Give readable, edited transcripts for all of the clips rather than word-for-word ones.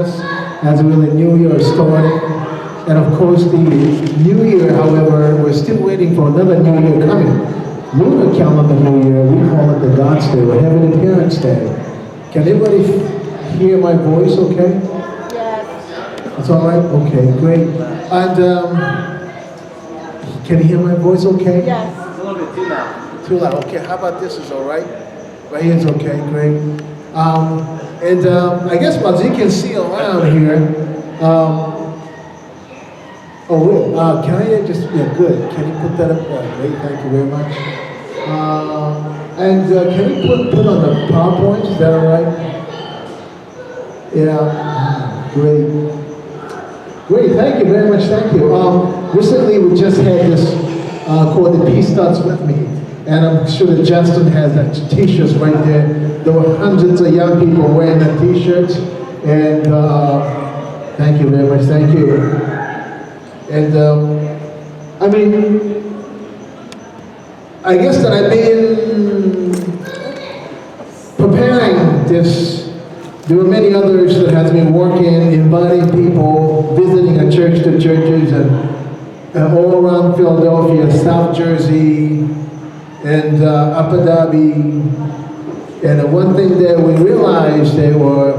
us as we're the new year starting. And of course, the new year, however, we're still waiting for another new year coming. Lunar calendar new year, we call it the God's Day, or Heaven Appearance Day. Can anybody hear my voice okay? Yes. It's all right? Okay, great. And can you hear my voice okay? Yes. It's a little bit too loud. Too loud. Okay, how about this is all right? Right here is okay, great. I guess as you can see around here, can I just, yeah, good. Can you put that up? Great, thank you very much. Can you put on the PowerPoint? Is that all right? Yeah, great. Great, thank you very much, thank you. Recently we just had this called The Peace Starts With Me. And I'm sure that Justin has that t-shirts right there. There were hundreds of young people wearing the t-shirts. And thank you very much, thank you. And I guess that I've been preparing this. There were many others that has been working, inviting people, visiting a church to churches, and all around Philadelphia, South Jersey, and Abu Dhabi. And the one thing that we realized they were,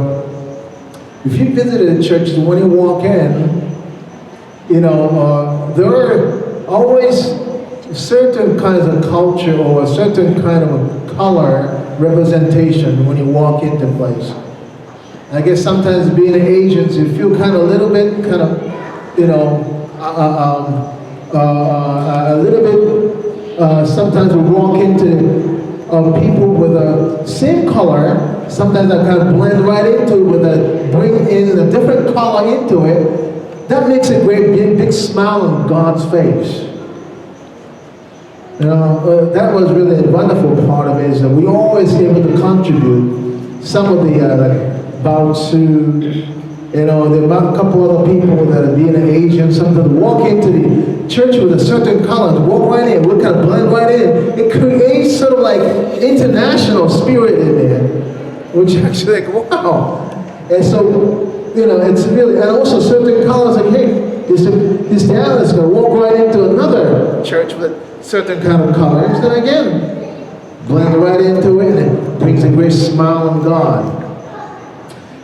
if you visited a church, when you walk in, there are always certain kinds of culture or a certain kind of a color representation when you walk into place. I guess sometimes being Asians, you feel kind of a little bit, sometimes we walk into people with a same color, sometimes I kind of blend right into it, bring in a different color into it. That makes a great big smile on God's face. That was really a wonderful part of it, is that we always able to contribute. Some of the Bao Su, there are a couple other people that are being Asian, sometimes walk into the church with a certain color, walk right in, we kind of blend right in. It creates sort of like international spirit in there, which actually like, wow. And so, it's really, and also certain colors, like, hey, this dad is going to walk right into another church with certain kind of colors, and again, blend right into it, and it brings a great smile on God.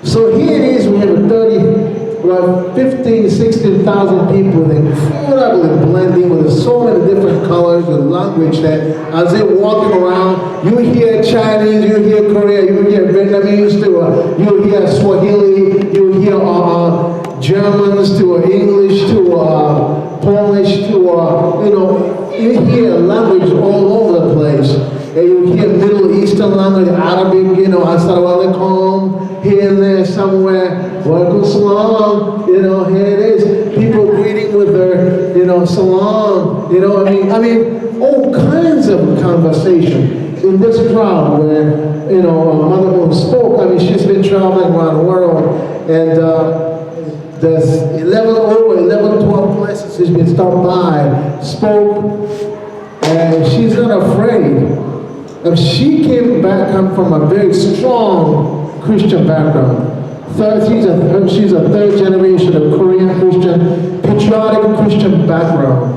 So here it is, we have about 15, 16,000 people, and incredibly blending with so many different colors and language that as they're walking around, you hear Chinese, you hear Korean, you hear Vietnamese, you hear Swahili, you hear Germans to English to Polish to, you hear language all over the place. And you hear Middle Eastern language, Arabic, Assalamu alaikum, here and there somewhere, Walaikum salam, here it is. People greeting with their, salam, all kinds of conversation. In this crowd where, Mother Moon spoke, she's been traveling around the world, and there's 11, 12 places she's been stopped by, spoke, and she's not afraid. She come from a very strong Christian background. She's a third generation of Korean Christian, patriotic Christian background,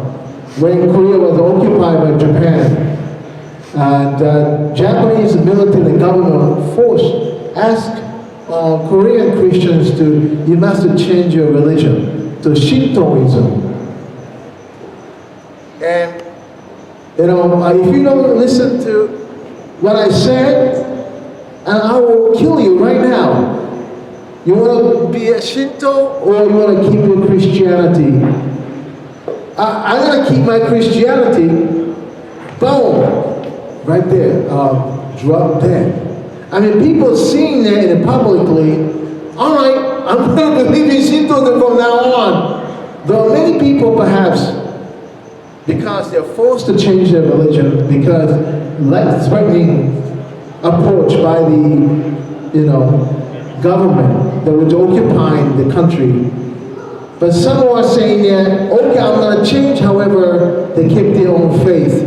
when Korea was occupied by Japan. And Japanese military government asked Korean Christians you must change your religion to Shintoism. And, if you don't listen to what I said, and I will kill you right now. You want to be a Shinto, or you want to keep your Christianity? I'm going to keep my Christianity. Boom! Right there. Drop dead. People seeing that in publicly, all right, I'm going to believe in Shinto from now on. There are many people, perhaps, because they're forced to change their religion, because threatening approach by the, government that was occupying the country. But some are saying that, okay, I'm going to change, however, they keep their own faith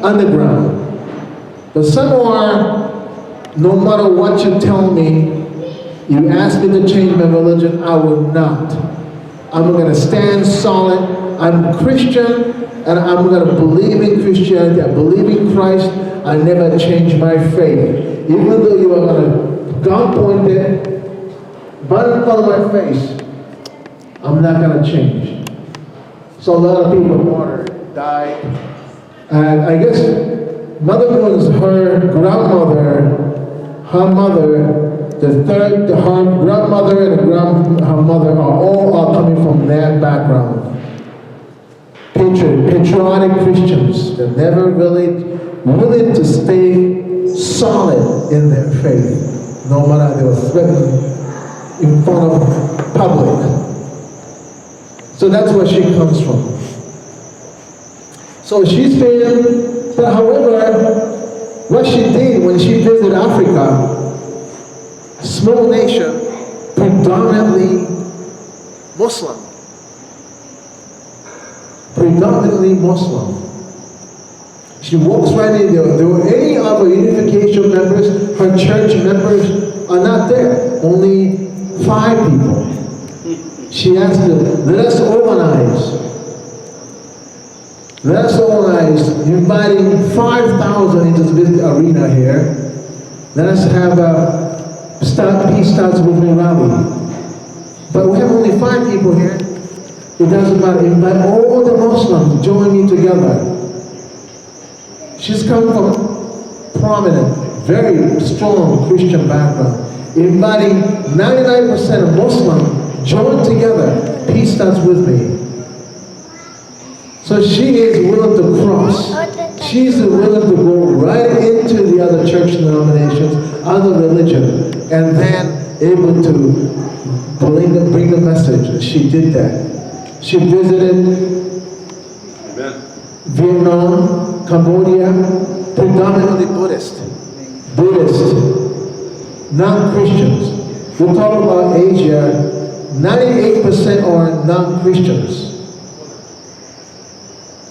underground. But some are, no matter what you tell me, You ask me to change my religion, I will not. I'm going to stand solid. I'm Christian, and I'm going to believe in Christianity. I believe in Christ. I never change my faith. Even though you are going to gunpoint it, but in front of my face, I'm not going to change. So a lot of people martyred, died. And I guess Mother Moon's her grandmother, her mother, her grandmother and her mother are coming from that background. Patriotic Christians. They're never really willing to stay solid in their faith, no matter they were threatened in front of public. So that's where she comes from. So she's been, but however, what she did when she visited Africa, small nation, predominantly Muslim. Predominantly Muslim. She walks right in there. There were any other unification members, her church members are not there. Only 5 people. She asked them, let us organize. Let us organize, inviting 5,000 into this arena here. Let us have a Peace Starts With Me rally. But we have only 5 people here. It doesn't matter. Invite all the Muslims to join me together. She's come from prominent, very strong Christian background. Inviting 99% of Muslims, join together. Peace Starts With Me. So she is willing to cross. She's willing to go right into the other church denominations, other religion, and then able to bring the message. She did that. She visited Vietnam, Cambodia, predominantly Buddhist, non-Christians. We talk about Asia, 98% are non-Christians.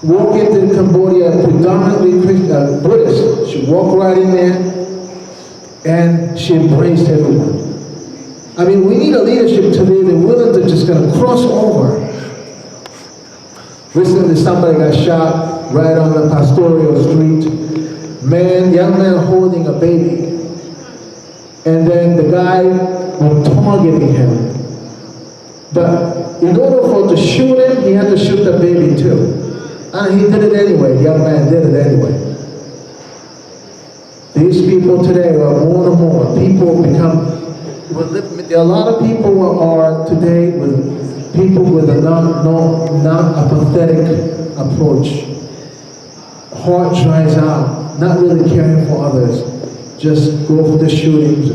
Walk into Cambodia, predominantly Buddhist. She walked right in there, and she embraced everyone. I mean, we need a leadership today that's willing to just kind of cross over. Recently, somebody got shot right on the Pastoral Street. Young man holding a baby. And then the guy was targeting him. But in order for to shoot him, he had to shoot the baby too. And he did it anyway. The young man did it anyway. These people today are more and more. People become, there are a lot of people who are today with people with a non-apathetic approach. Heart dries out, not really caring for others. Just go for the shootings.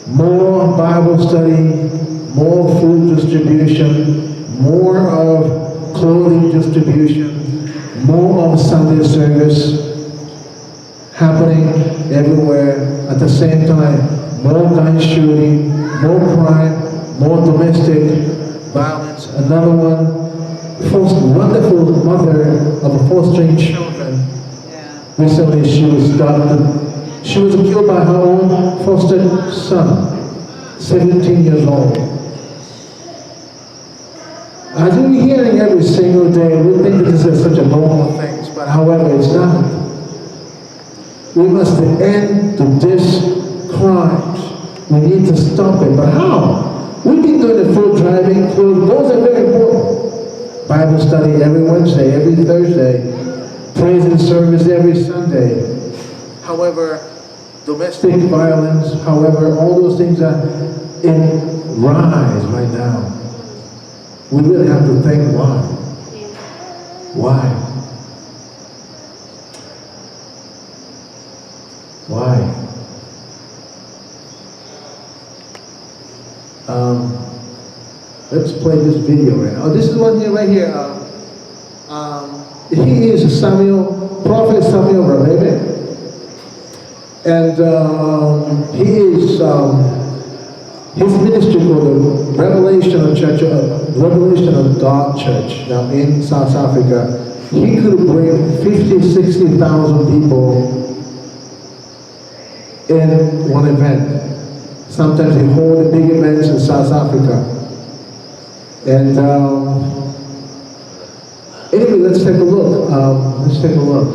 More Bible study, more food distribution, more of clothing distribution, more of Sunday service happening everywhere. At the same time, more gun shooting, more crime, more domestic violence. Another one, wonderful mother of 4 children. Recently she was killed by her own foster son, 17 years old. As we're hearing every single day, we think that this is such a normal thing, but however, it's not. We must end to this crimes. We need to stop it, but how? We've been doing the food driving, those are very important. Bible study every Wednesday, every Thursday, praise and service every Sunday. However, domestic violence, however, all those things are in rise right now. We really have to think why. Why? Why? Let's play this video right now. Oh, this is one here right here. He is Prophet Samuel Rabebe. And he is, his ministry called the Revelation of God Church, now in South Africa. He could bring 50,000-60,000 people in one event. Sometimes they hold the big events in South Africa. And anyway, let's take a look. Let's take a look.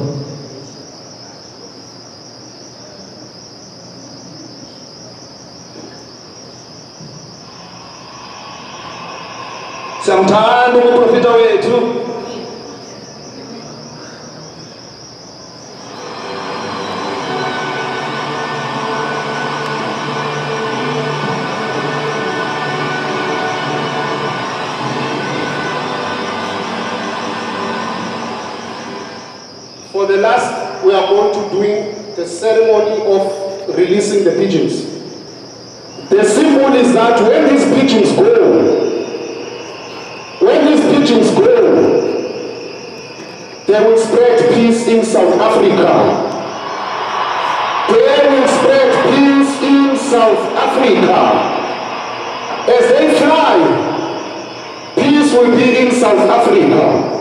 Siyamthanda umuprofita wethu. For the last, we are going to doing the ceremony of releasing the pigeons. The symbol is that when these pigeons go, they will spread peace in South Africa. They will spread peace in South Africa. As they fly, peace will be in South Africa.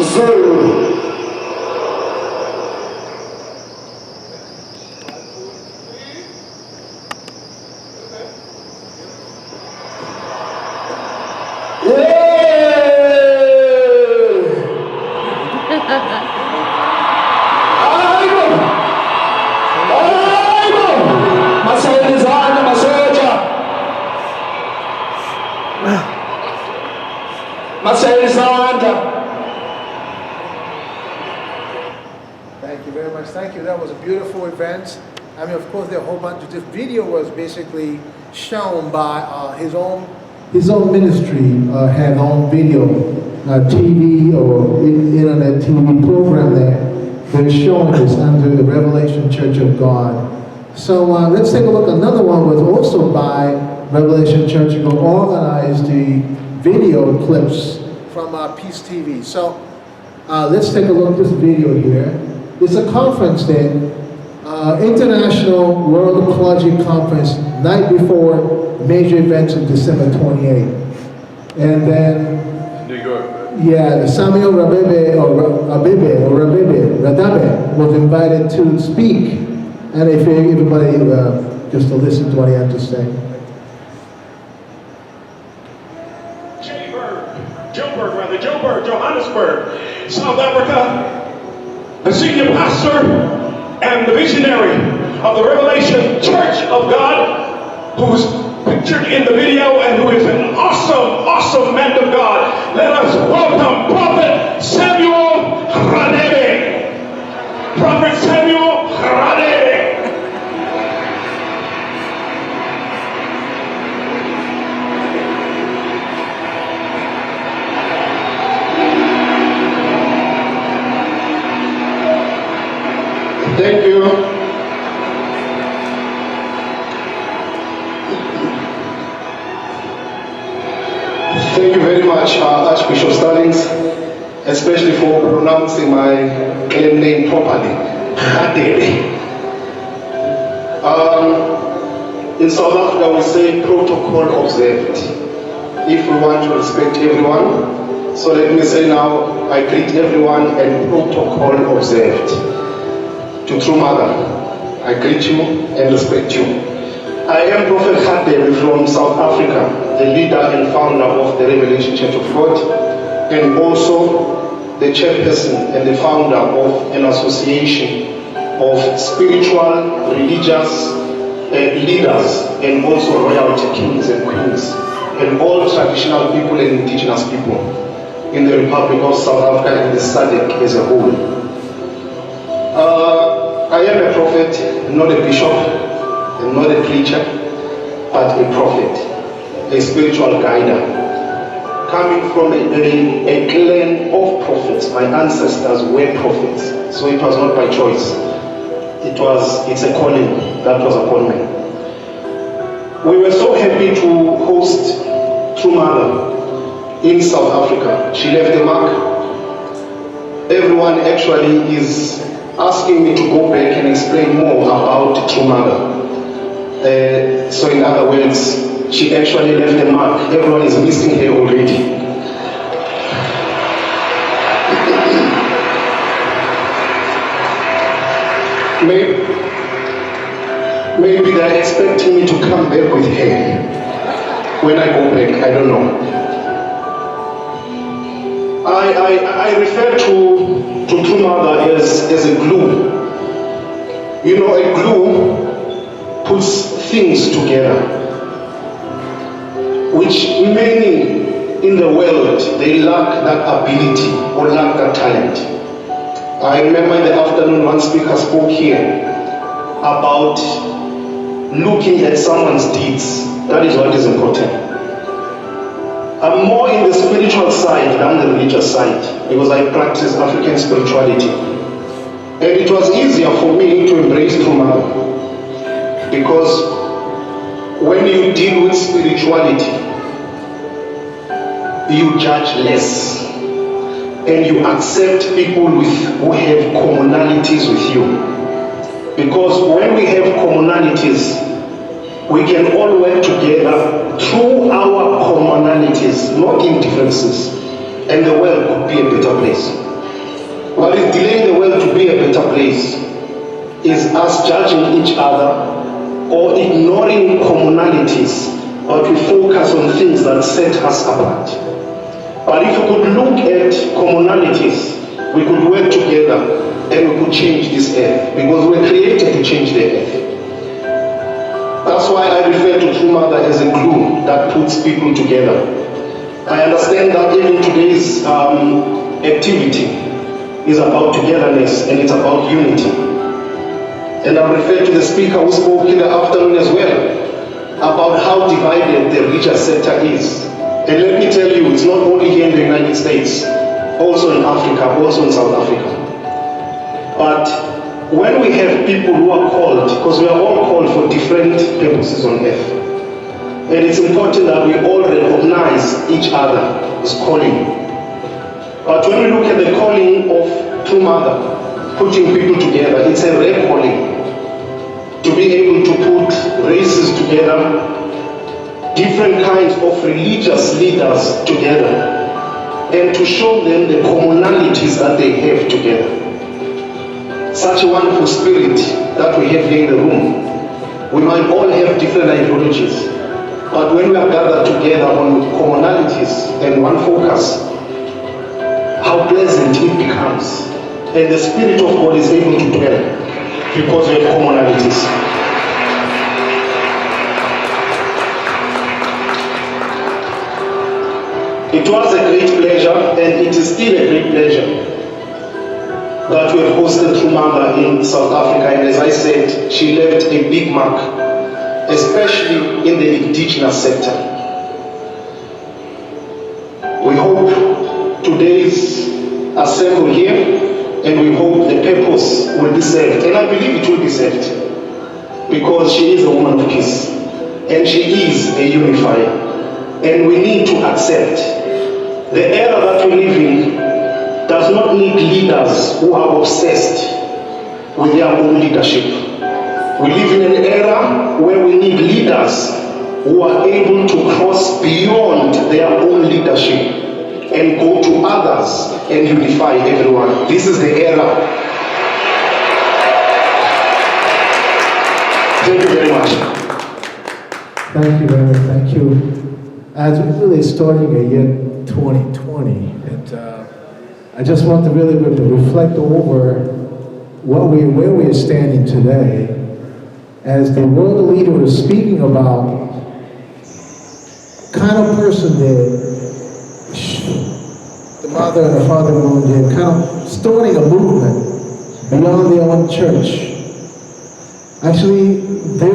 Zulu. Thank you very much. Thank you. That was a beautiful event. I mean, of course, there are a whole bunch of this video was basically shown by his own ministry had on video, TV or internet TV program there. They're showing this under the Revelation Church of God. So let's take a look. Another one was also by Revelation Church of God, organized the video clips from Peace TV. So let's take a look at this video here. It's a conference then, International World Clergy Conference, night before major events on December 28th. And then, New York. yeah, the Samuel Radabe was invited to speak. And if everybody, just to listen to what he had to say. Joburg, Johannesburg, South Africa, the senior pastor and the visionary of the Revelation Church of God, who's pictured in the video and who is an awesome man of God. Let us welcome Prophet Samuel Radebe. Prophet Samuel Radebe. Thank you. Thank you very much, Archbishop Stallings, especially for pronouncing my name properly. In South Africa, we say protocol observed. If we want to respect everyone, so let me say now, I greet everyone and protocol observed. To True Mother, I greet you and respect you. I am Prophet Radebe from South Africa, the leader and founder of the Revelation Church of God, and also the chairperson and the founder of an association of spiritual, religious leaders, and also royalty kings and queens, and all traditional people and indigenous people in the Republic of South Africa and the SADC as a whole. I am a prophet, not a bishop, and not a preacher, but a prophet, a spiritual guider, coming from a clan of prophets. My ancestors were prophets, so it was not by choice. It's a calling that was upon me. We were so happy to host True Mother in South Africa. She left a mark. Everyone actually is asking me to go back and explain more about True Mother. So in other words, she actually left a mark. Everyone is missing her already. maybe they're expecting me to come back with hair when I go back, I don't know. I refer to True Mother as a glue. You know, a glue puts things together, which many in the world, they lack that ability or lack that talent. I remember in the afternoon one speaker spoke here about looking at someone's deeds. That is what is important. I'm more in the spiritual side than the religious side because I practice African spirituality. And it was easier for me to embrace True Mother because when you deal with spirituality, you judge less and you accept people who have commonalities with you. Because when we have commonalities, we can all work together through our commonalities, not in differences. And the world could be a better place. What is delaying the world to be a better place is us judging each other or ignoring commonalities, but we focus on things that set us apart. But if we could look at commonalities, we could work together and we could change this earth because we're created to change the earth. That's why I refer to True Mother as a glue that puts people together. I understand that even today's activity is about togetherness and it's about unity. And I refer to the speaker who spoke in the afternoon as well about how divided the religious sector is. And let me tell you, it's not only here in the United States, also in Africa, also in South Africa. But when we have people who are called, because we are all called for different purposes on earth, and it's important that we all recognize each other's calling. But when we look at the calling of True Mother, putting people together, it's a rare calling. To be able to put races together, different kinds of religious leaders together, and to show them the commonalities that they have together. Such a wonderful spirit that we have here in the room. We might all have different ideologies, but when we are gathered together on commonalities and one focus, how pleasant it becomes. And the Spirit of God is able to dwell because we have commonalities. It was a great pleasure, and it is still a great pleasure that we have hosted True Mother in South Africa. And as I said, she left a big mark, especially in the indigenous sector. We hope today's assembly here, and we hope the purpose will be served. And I believe it will be served, because she is a woman of peace, and she is a unifier. And we need to accept the era that we live in does not need leaders who are obsessed with their own leadership. We live in an era where we need leaders who are able to cross beyond their own leadership and go to others and unify everyone. This is the era. Thank you very much. Thank you very much. Thank you. As we're really starting a year 2020, and I just want to really reflect over where we are standing today, as the world leader is speaking about kind of person the mother and the father moon, they're kind of starting a movement beyond their own church. Actually, they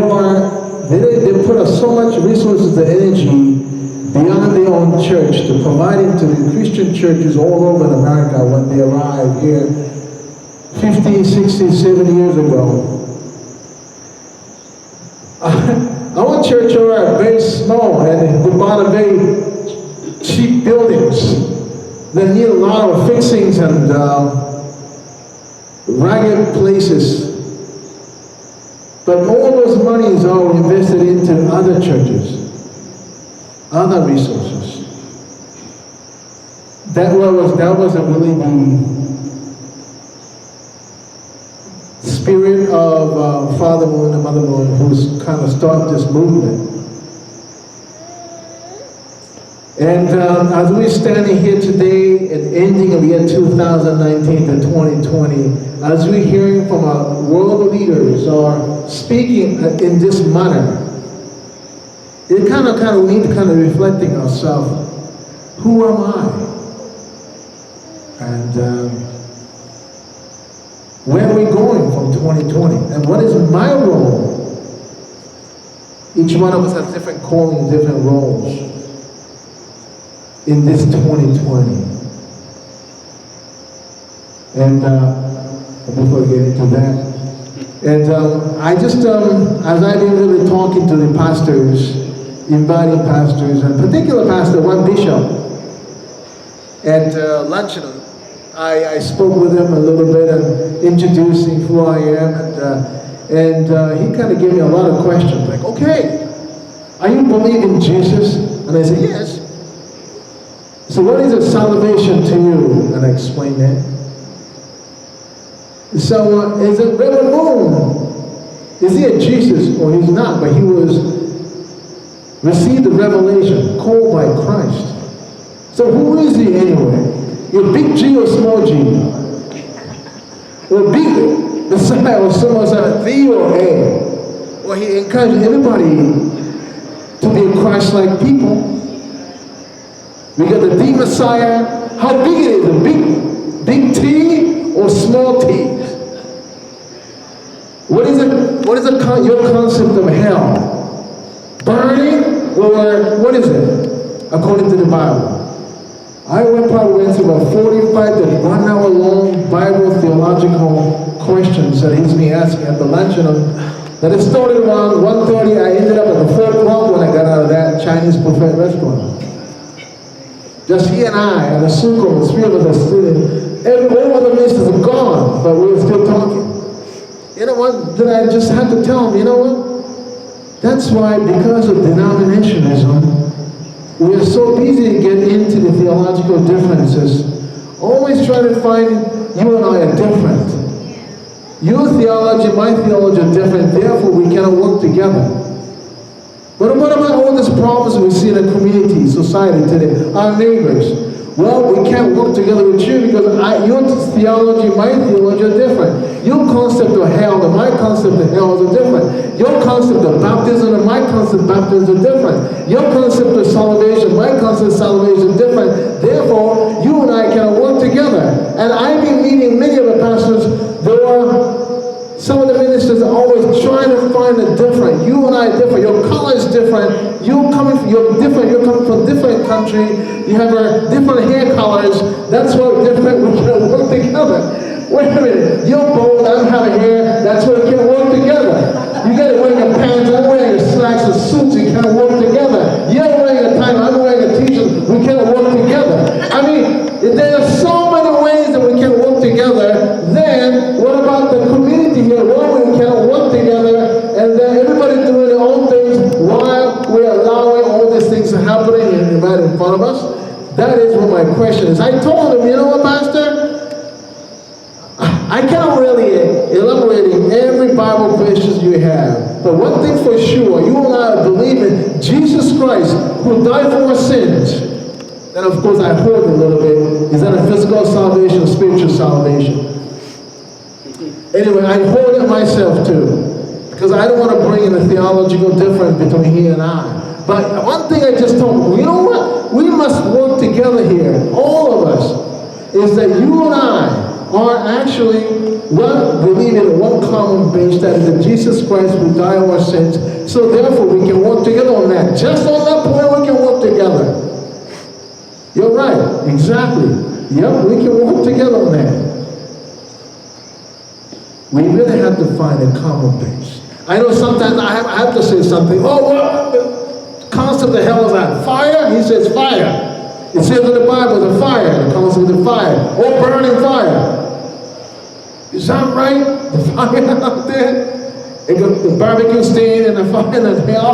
put so much resources and energy beyond their own church to providing to the Christian churches all over America when they arrived here 50, 60, 70 years ago. Our church are very small and we bought very cheap buildings that need a lot of fixings and ragged places. But all those monies are invested into other churches, other resources. That wasn't really the spirit of Father Moon and Mother Moon, who's kind of started this movement. And as we're standing here today at the ending of year 2019 to 2020, as we're hearing from our world leaders or speaking in this manner, it we need to kind of reflecting ourselves. Who am I? And where are we going from 2020? And what is my role? Each one of us has different callings, different roles in this 2020. And before we get into that, and I just, as I've been really talking to the pastors, inviting pastors, and particular pastor, one bishop, at luncheon, I spoke with him a little bit and introducing who I am, and he kind of gave me a lot of questions, like, okay, are you believing Jesus? And I said, yes. So what is a salvation to you? And I explained that. So is it Reverend Moon? Is he a Jesus or he's not? But he received the revelation, called by Christ. So who is he anyway? You're big G or small G? Or big Messiah or someone said V or A? Well, he encouraged everybody to be a Christ-like people. We got the D Messiah. How big it is? A big T or small T? What is your concept of hell? Burning or what is it? According to the Bible. I probably went through about 45 to 1 hour long Bible theological questions that he's been asking at the luncheon. That it started around 1:30. I ended up at the 4 o'clock when I got out of that Chinese buffet restaurant. Just he and I, and the circle, the three of us are sitting. All other ministers are gone, but we were still talking. You know what? Then I just had to tell him, you know what? That's why, because of denominationism, we are so busy to get into the theological differences. Always try to find you and I are different. Your theology, my theology are different, therefore we cannot work together. But what about all these problems we see in the community, society today, our neighbors? Well, we can't work together with you because your theology, my theology are different. Your concept of hell and my concept of hell is different. Your concept of baptism and my concept of baptism is different. Your concept of salvation, my concept of salvation is different. Therefore, you and I cannot work together. And I've been meeting many of the pastors. Some of the ministers are always trying to find a different. You and I are different. Your color is different. You're different. You're coming from a different country. You have different hair colors. That's why we're different. We can't work together. Wait a minute. You're bold. I don't have hair. That's why we can't work together. You got to wear your pants. I'm wearing your slacks and suits. You can't work together. You're wearing a tie. I'm wearing a t-shirt. We can't work together. I mean, there are so many ways that we can work together. Then what about the community here? Well, we cannot work together, and then everybody doing their own things while we're allowing all these things happening right in front of us. That is what my question is. I told him, you know what, Pastor? I cannot really elaborate in every Bible question you have. But one thing for sure, you and I believe in Jesus Christ who died for our sins. And of course I heard a little bit. Is that a physical salvation or spiritual salvation? Anyway, I hold it myself too. Because I don't want to bring in a theological difference between he and I. But one thing I just told him, you know what? We must work together here, all of us. Is that you and I are actually believe in one common base, that is that Jesus Christ will die for our sins. So therefore we can work together on that. Just on that point we can work together. You're right, exactly. Yep, we can work together on that. We really have to find a common base. I know sometimes I have to say something. Oh, well, the concept of hell is that fire? He says fire. It says in the Bible, the fire, the concept of fire, or burning fire. Is that right? The fire out there? The barbecue stain and the fire and the hell?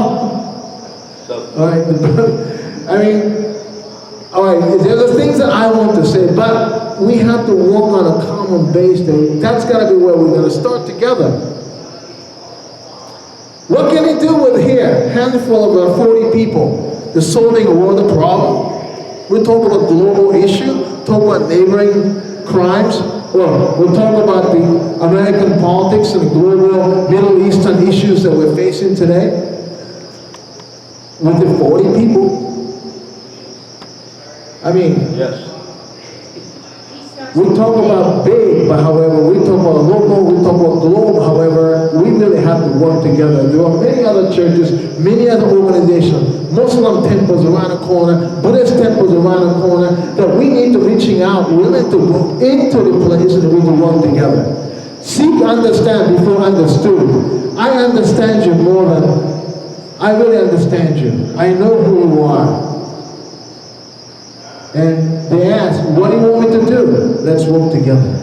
All right, all right, there are things that I want to say, but we have to work on a common base. That's got to be where we're going to start together. What can he do with here? Handful of 40 people. They're solving a world problem. We talk about global issue, talk about neighboring crimes, or we'll talk about the American politics and the global Middle Eastern issues that we're facing today. With the 40 people? I mean, Yes. we talk about big, but however, we talk about local, we talk about global, however, we really have to work together. There are many other churches, many other organizations, Muslim temples around the corner, Buddhist temples around the corner, that we need to reaching out, we need to go into the place and we need to work together. Seek, understand before understood. I understand you more than, I really understand you. I know who you are. And they ask, what do you want me to do? Let's work together.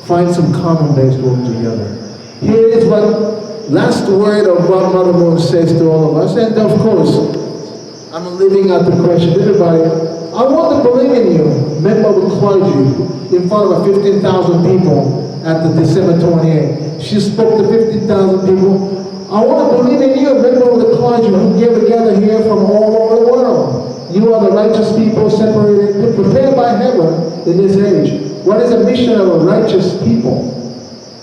Find some common base, work together. Here is what, last word of what Mother Moon says to all of us. And of course, I'm leaving out the question. Everybody, I want to believe in you, member of the clergy, in front of 15,000 people at the December 28th. She spoke to 15,000 people. I want to believe in you, member of the clergy, who gather here from all over the world. You are the righteous people separated, prepared by heaven in this age. What is the mission of a righteous people?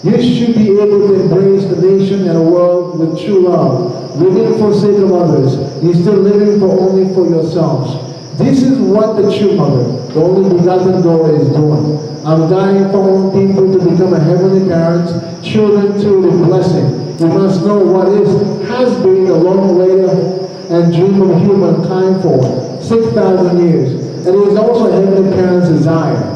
You should be able to embrace the nation and the world with true love, living for the sake of others. You're still living for only for yourselves. This is what the true mother, the only begotten daughter, is doing. I'm dying for all people to become a heavenly parents, children to the blessing. You must know what has been a long way and dream of humankind for 6,000 years. And it is also a heavenly parent's desire.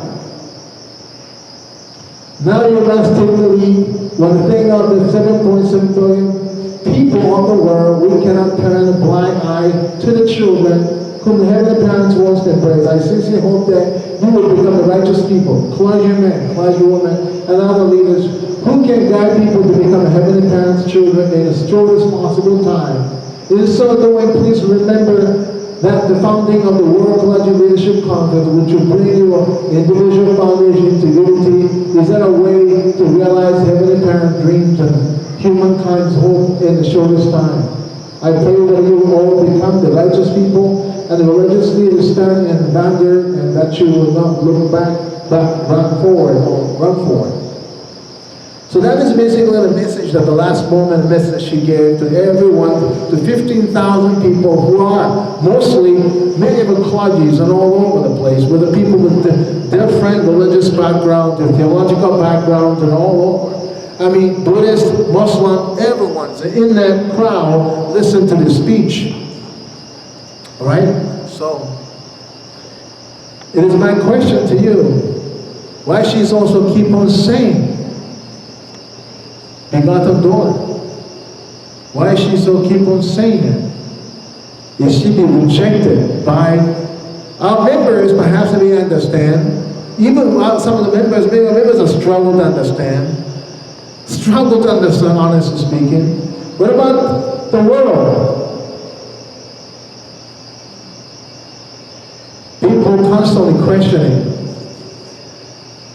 Now you must take the lead. When the thing of the 7.7 billion people of the world, we cannot turn a blind eye to the children whom the heavenly parents wants to embrace. I sincerely hope that you will become the righteous people, clergymen, clergywomen, and other leaders who can guide people to become heavenly parents' children in the shortest possible time. In so doing, please remember that the founding of the World Clergy Leadership Conference, which will bring your individual foundation to unity, is that a way to realize heavenly parent dreams and humankind's hope in the shortest time. I pray that you will all become the righteous people and the religious leaders stand in vanguard, and that you will not look back, but run forward. So that is basically the message that the last moment message she gave to everyone, to 15,000 people who are mostly, many of the clergies and all over the place, with the people with different religious backgrounds, their theological backgrounds and all over. I mean, Buddhist, Muslim, everyone's in that crowd, listen to this speech. All right? So, it is my question to you, why she's also keep on saying, begotten daughter. Why she so keep on saying it? Is she be rejected by our members? Perhaps they understand. Even some of the members, maybe the members are struggle to understand. Struggle to understand, honestly speaking. What about the world? People constantly questioning.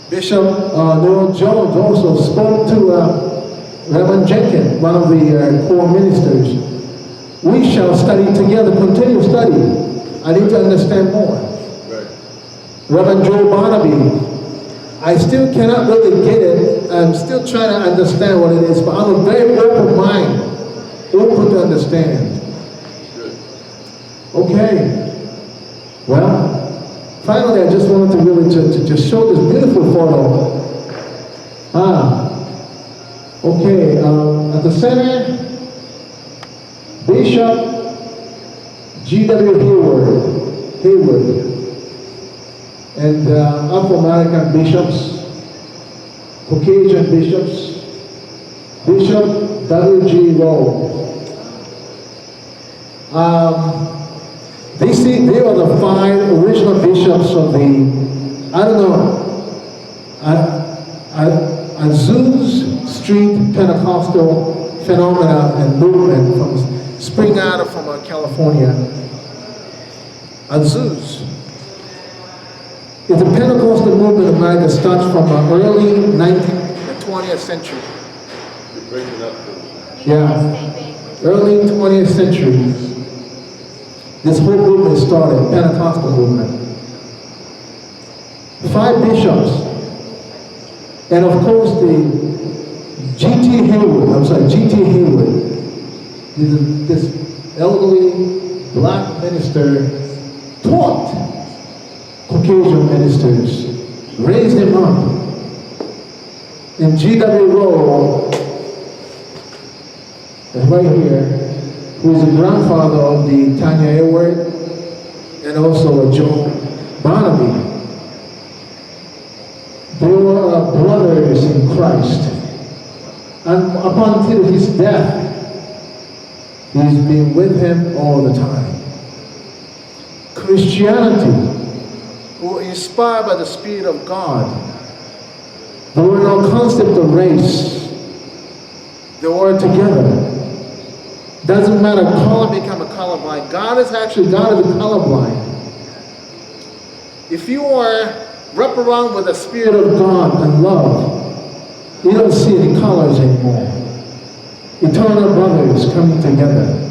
Bishop Noel Jones also spoke to Reverend Jenkins, one of the core ministers. We shall study together, continue study. I need to understand more. Right. Reverend Joe Barnaby, I still cannot really get it. I'm still trying to understand what it is, but I'm a very open mind, open to understand. Good. Okay. Well, finally, I just wanted to really to show this beautiful photo. Okay, at the center, Bishop G.W. Hayward, and Afro-American bishops, Caucasian bishops, Bishop W.G. Rowe. They are the 5 original bishops of the, Azusa Street Pentecostal phenomena and movement from spring out of from California. Azusa. It's a Pentecostal movement in America starts from the early 20th century. You're breaking up. Yeah, early 20th century, this whole movement started, Pentecostal movement. 5 bishops, and of course G.T. Hayward, this elderly black minister taught Caucasian ministers, raised them up. And G.W. Rowe, right here, who is the grandfather of the Tanya Hayward, and also Joe Barnaby. They were brothers in Christ. And up until his death, he's been with him all the time. Christianity, were inspired by the Spirit of God. There were no concept of race. They were together. Doesn't matter, color become a colorblind. God is the colorblind. If you are wrapped around with the Spirit of God and love, you don't see any colors anymore. Eternal brothers coming together.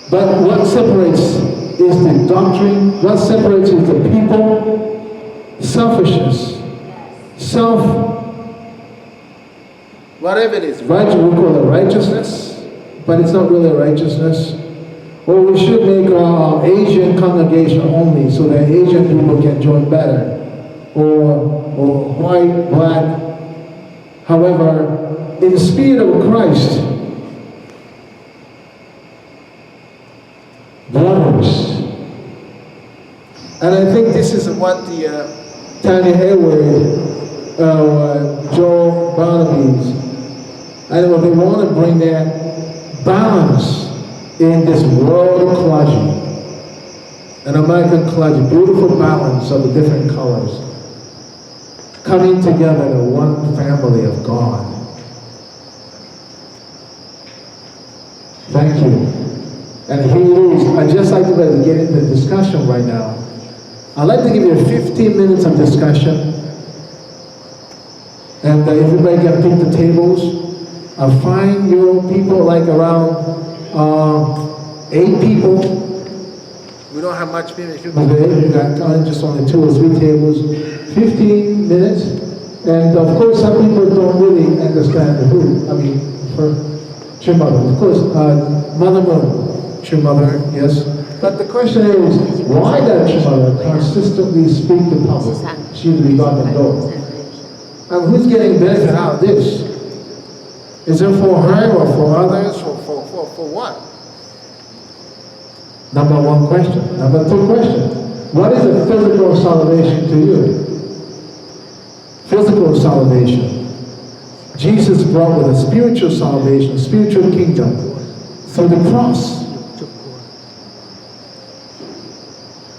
But what separates is the doctrine, what separates is the people, selfishness, whatever it is, right? We call it righteousness, but it's not really righteousness. Or we should make our Asian congregation only so that Asian people can join better. Or white, black. However, in the Spirit of Christ, brothers. And I think this is what the Tanya Hayward, Joe Barnaby, I know they want to bring that balance in this world of clergy, an American clergy, beautiful balance of the different colors, coming together in one family of God. Thank you. And here it is. I'd just like to get into the discussion right now. I'd like to give you 15 minutes of discussion. And everybody can pick the tables. I'll find your people like around 8 people. We don't have much people today. We got just only 2 or 3 tables. 15 minutes. And of course, some people don't really understand the who. I mean, for Chimother. Of course, Mother Moon, Chimother, yes. But the question is, why does Chimother consistently speak to public? She's the God that knows. And who's getting benefit out of this? Is it for her or for others or for what? Number 1 question. Number 2 question. What is a physical salvation to you? Physical salvation. Jesus brought with a spiritual salvation, spiritual kingdom through the cross.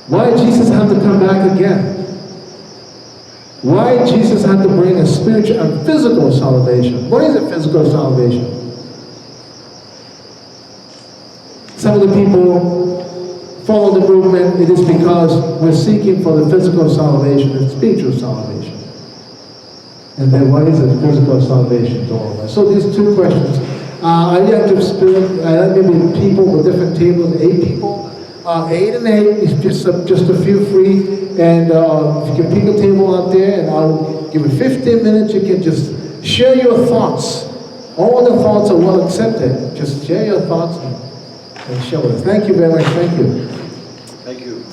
Why Jesus had to come back again? Why Jesus had to bring a spiritual and physical salvation? What is a physical salvation? Some of the people follow the movement, it is because we're seeking for the physical salvation and spiritual salvation. And then what is a physical salvation to all of us? So these 2 questions. I have to split, maybe people with different tables, 8 people. 8 and 8 is just a few free. And if you can pick a table out there, and I'll give you 15 minutes, you can just share your thoughts. All the thoughts are well accepted. Just share your thoughts and share with us. Thank you very much. Thank you. Thank you.